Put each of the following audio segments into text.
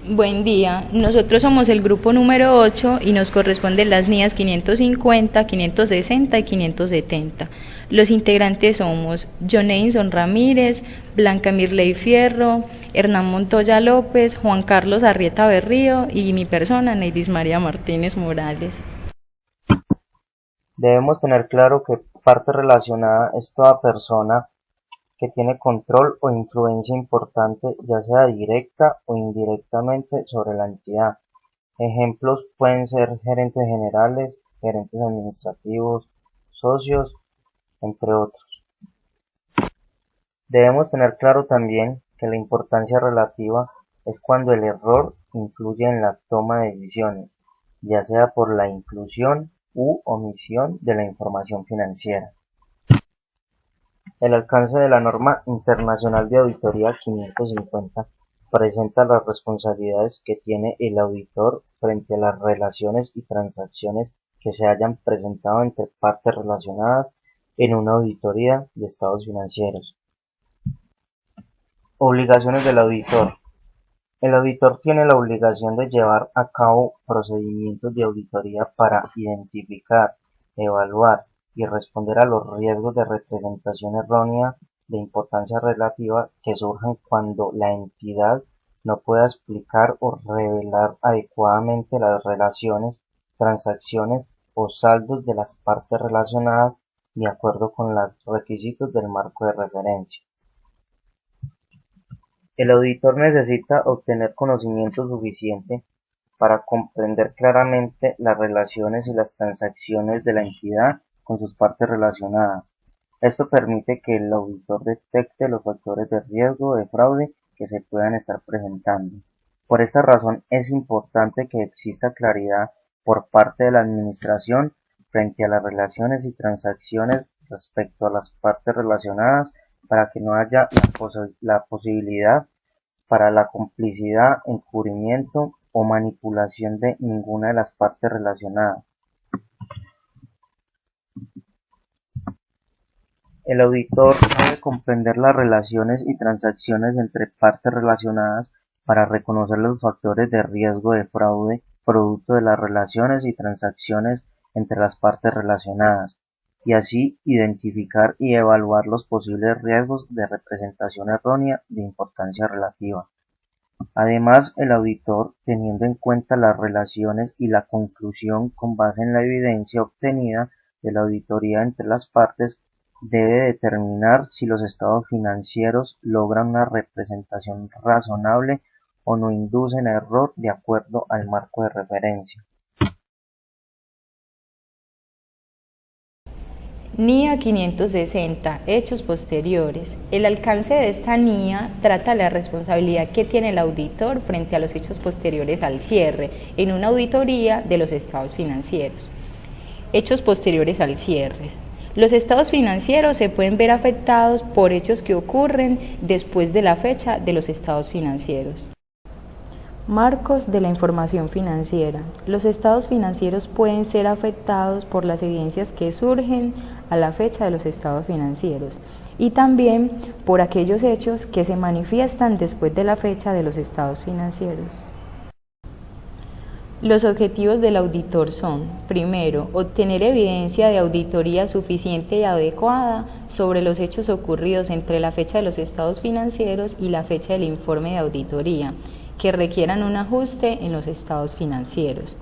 Buen día, nosotros somos el grupo número 8 y nos corresponden las NIAs 550, 560 y 570. Los integrantes somos John Edinson Ramírez, Blanca Mirley Fierro, Hernán Montoya López, Juan Carlos Arrieta Berrío y mi persona, Neidis María Martínez Morales. Debemos tener claro que parte relacionada es toda persona que tiene control o influencia importante, ya sea directa o indirectamente, sobre la entidad. Ejemplos pueden ser gerentes generales, gerentes administrativos, socios, entre otros. Debemos tener claro también que la importancia relativa es cuando el error influye en la toma de decisiones, ya sea por la inclusión u omisión de la información financiera. El alcance de la norma internacional de auditoría 550 presenta las responsabilidades que tiene el auditor frente a las relaciones y transacciones que se hayan presentado entre partes relacionadas en una auditoría de estados financieros. Obligaciones del auditor. El auditor tiene la obligación de llevar a cabo procedimientos de auditoría para identificar, evaluar y responder a los riesgos de representación errónea de importancia relativa que surjan cuando la entidad no pueda explicar o revelar adecuadamente las relaciones, transacciones o saldos de las partes relacionadas de acuerdo con los requisitos del marco de referencia. El auditor necesita obtener conocimiento suficiente para comprender claramente las relaciones y las transacciones de la entidad con sus partes relacionadas. Esto permite que el auditor detecte los factores de riesgo de fraude que se puedan estar presentando. Por esta razón es importante que exista claridad por parte de la administración frente a las relaciones y transacciones respecto a las partes relacionadas para que no haya la posibilidad para la complicidad, encubrimiento o manipulación de ninguna de las partes relacionadas. El auditor debe comprender las relaciones y transacciones entre partes relacionadas para reconocer los factores de riesgo de fraude producto de las relaciones y transacciones entre las partes relacionadas, y así identificar y evaluar los posibles riesgos de representación errónea de importancia relativa. Además, el auditor, teniendo en cuenta las relaciones y la conclusión con base en la evidencia obtenida de la auditoría entre las partes, debe determinar si los estados financieros logran una representación razonable o no inducen a error de acuerdo al marco de referencia. NIA 560. Hechos posteriores. El alcance de esta NIA trata la responsabilidad que tiene el auditor frente a los hechos posteriores al cierre en una auditoría de los estados financieros. Hechos posteriores al cierre. Los estados financieros se pueden ver afectados por hechos que ocurren después de la fecha de los estados financieros. Marcos de la información financiera. Los estados financieros pueden ser afectados por las evidencias que surgen a la fecha de los estados financieros y también por aquellos hechos que se manifiestan después de la fecha de los estados financieros. Los objetivos del auditor son, primero, obtener evidencia de auditoría suficiente y adecuada sobre los hechos ocurridos entre la fecha de los estados financieros y la fecha del informe de auditoría, que requieran un ajuste en los estados financieros.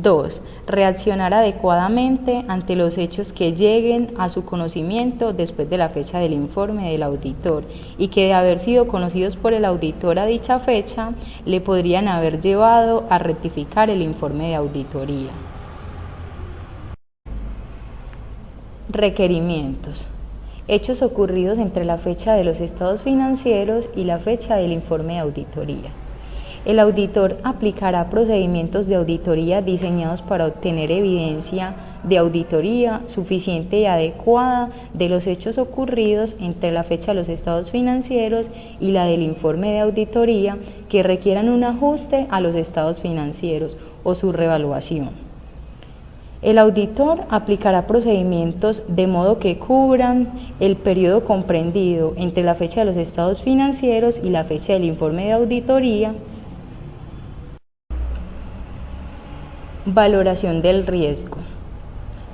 2. Reaccionar adecuadamente ante los hechos que lleguen a su conocimiento después de la fecha del informe del auditor y que de haber sido conocidos por el auditor a dicha fecha, le podrían haber llevado a rectificar el informe de auditoría. Requerimientos. Hechos ocurridos entre la fecha de los estados financieros y la fecha del informe de auditoría. El auditor aplicará procedimientos de auditoría diseñados para obtener evidencia de auditoría suficiente y adecuada de los hechos ocurridos entre la fecha de los estados financieros y la del informe de auditoría que requieran un ajuste a los estados financieros o su revaluación. El auditor aplicará procedimientos de modo que cubran el periodo comprendido entre la fecha de los estados financieros y la fecha del informe de auditoría, Valoración del riesgo.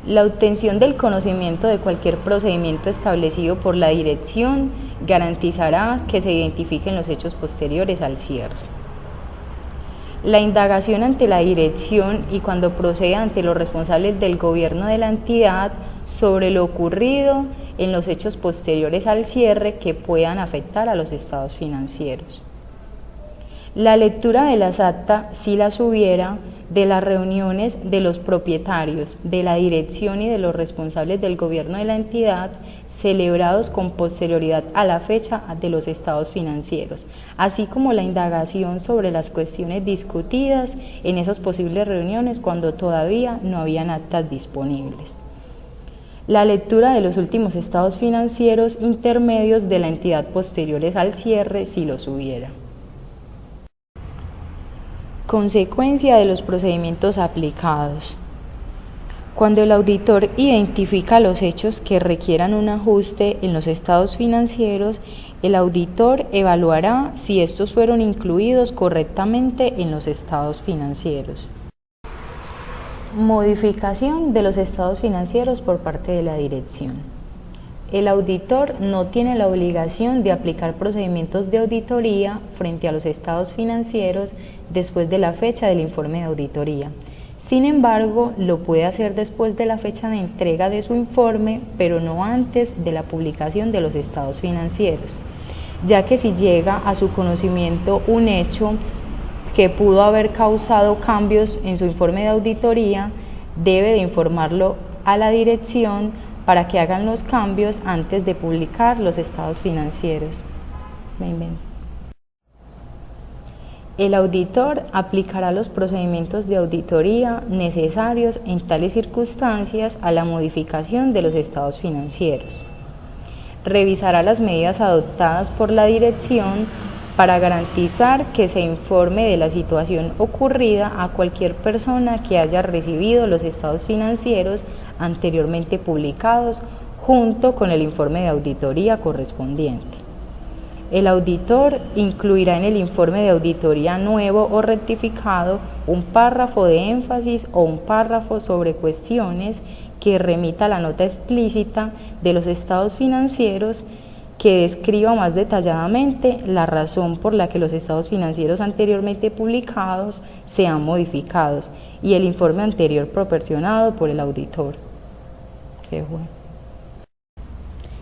La obtención del conocimiento de cualquier procedimiento establecido por la dirección garantizará que se identifiquen los hechos posteriores al cierre. La indagación ante la dirección y cuando proceda ante los responsables del gobierno de la entidad sobre lo ocurrido en los hechos posteriores al cierre que puedan afectar a los estados financieros. La lectura de las actas, si las hubiera, de las reuniones de los propietarios, de la dirección y de los responsables del gobierno de la entidad, celebrados con posterioridad a la fecha de los estados financieros, así como la indagación sobre las cuestiones discutidas en esas posibles reuniones cuando todavía no habían actas disponibles. La lectura de los últimos estados financieros intermedios de la entidad posteriores al cierre, si los hubiera. Consecuencia de los procedimientos aplicados. Cuando el auditor identifica los hechos que requieran un ajuste en los estados financieros, el auditor evaluará si estos fueron incluidos correctamente en los estados financieros. Modificación de los estados financieros por parte de la dirección. El auditor no tiene la obligación de aplicar procedimientos de auditoría frente a los estados financieros después de la fecha del informe de auditoría. Sin embargo, lo puede hacer después de la fecha de entrega de su informe, pero no antes de la publicación de los estados financieros, ya que si llega a su conocimiento un hecho que pudo haber causado cambios en su informe de auditoría, debe de informarlo a la dirección para que hagan los cambios antes de publicar los estados financieros. El auditor aplicará los procedimientos de auditoría necesarios en tales circunstancias a la modificación de los estados financieros. Revisará las medidas adoptadas por la dirección para garantizar que se informe de la situación ocurrida a cualquier persona que haya recibido los estados financieros anteriormente publicados junto con el informe de auditoría correspondiente. El auditor incluirá en el informe de auditoría nuevo o rectificado un párrafo de énfasis o un párrafo sobre cuestiones que remita a la nota explícita de los estados financieros que describa más detalladamente la razón por la que los estados financieros anteriormente publicados sean modificados y el informe anterior proporcionado por el auditor.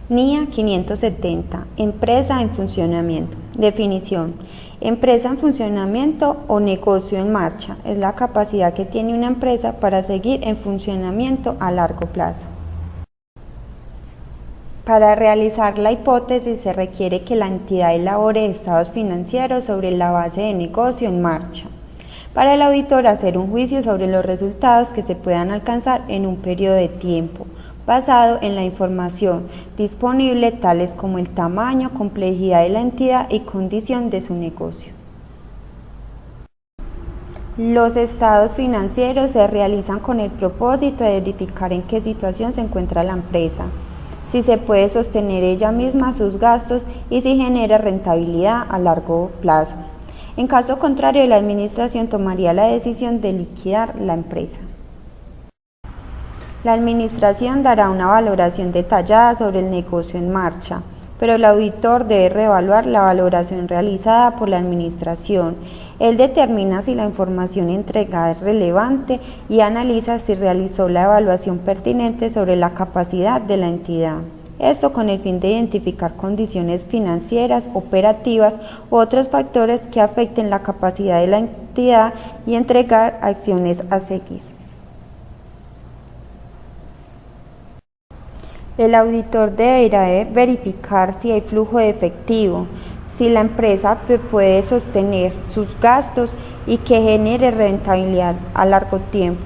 NIA 570. Empresa en funcionamiento. Definición. Empresa en funcionamiento o negocio en marcha es la capacidad que tiene una empresa para seguir en funcionamiento a largo plazo. Para realizar la hipótesis se requiere que la entidad elabore estados financieros sobre la base de negocio en marcha. Para el auditor hacer un juicio sobre los resultados que se puedan alcanzar en un periodo de tiempo, basado en la información disponible tales como el tamaño, complejidad de la entidad y condición de su negocio. Los estados financieros se realizan con el propósito de verificar en qué situación se encuentra la empresa, si se puede sostener ella misma sus gastos y si genera rentabilidad a largo plazo. En caso contrario, la administración tomaría la decisión de liquidar la empresa. La administración dará una valoración detallada sobre el negocio en marcha, pero el auditor debe reevaluar la valoración realizada por la administración. Él determina si la información entregada es relevante y analiza si realizó la evaluación pertinente sobre la capacidad de la entidad. Esto con el fin de identificar condiciones financieras, operativas u otros factores que afecten la capacidad de la entidad y entregar acciones a seguir. El auditor deberá verificar si hay flujo de efectivo, si la empresa puede sostener sus gastos y que genere rentabilidad a largo tiempo.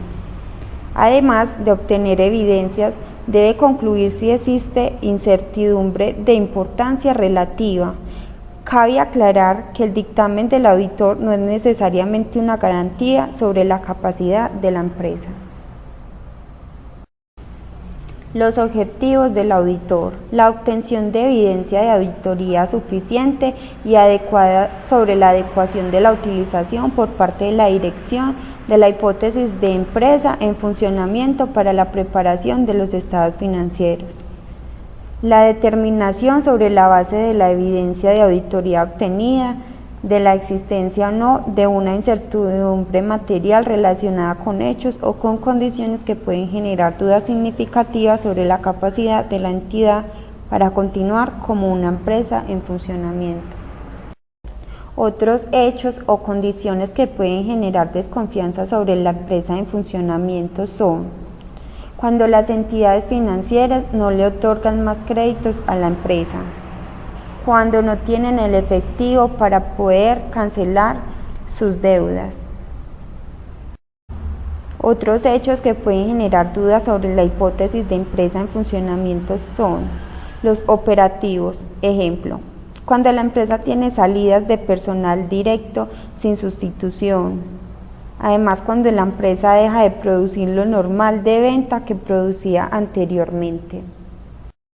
Además de obtener evidencias, debe concluir si existe incertidumbre de importancia relativa. Cabe aclarar que el dictamen del auditor no es necesariamente una garantía sobre la capacidad de la empresa. Los objetivos del auditor: la obtención de evidencia de auditoría suficiente y adecuada sobre la adecuación de la utilización por parte de la dirección de la hipótesis de empresa en funcionamiento para la preparación de los estados financieros. La determinación sobre la base de la evidencia de auditoría obtenida de la existencia o no de una incertidumbre material relacionada con hechos o con condiciones que pueden generar dudas significativas sobre la capacidad de la entidad para continuar como una empresa en funcionamiento. Otros hechos o condiciones que pueden generar desconfianza sobre la empresa en funcionamiento son: cuando las entidades financieras no le otorgan más créditos a la empresa, cuando no tienen el efectivo para poder cancelar sus deudas. Otros hechos que pueden generar dudas sobre la hipótesis de empresa en funcionamiento son los operativos. Ejemplo: cuando la empresa tiene salidas de personal directo sin sustitución. Además, cuando la empresa deja de producir lo normal de venta que producía anteriormente.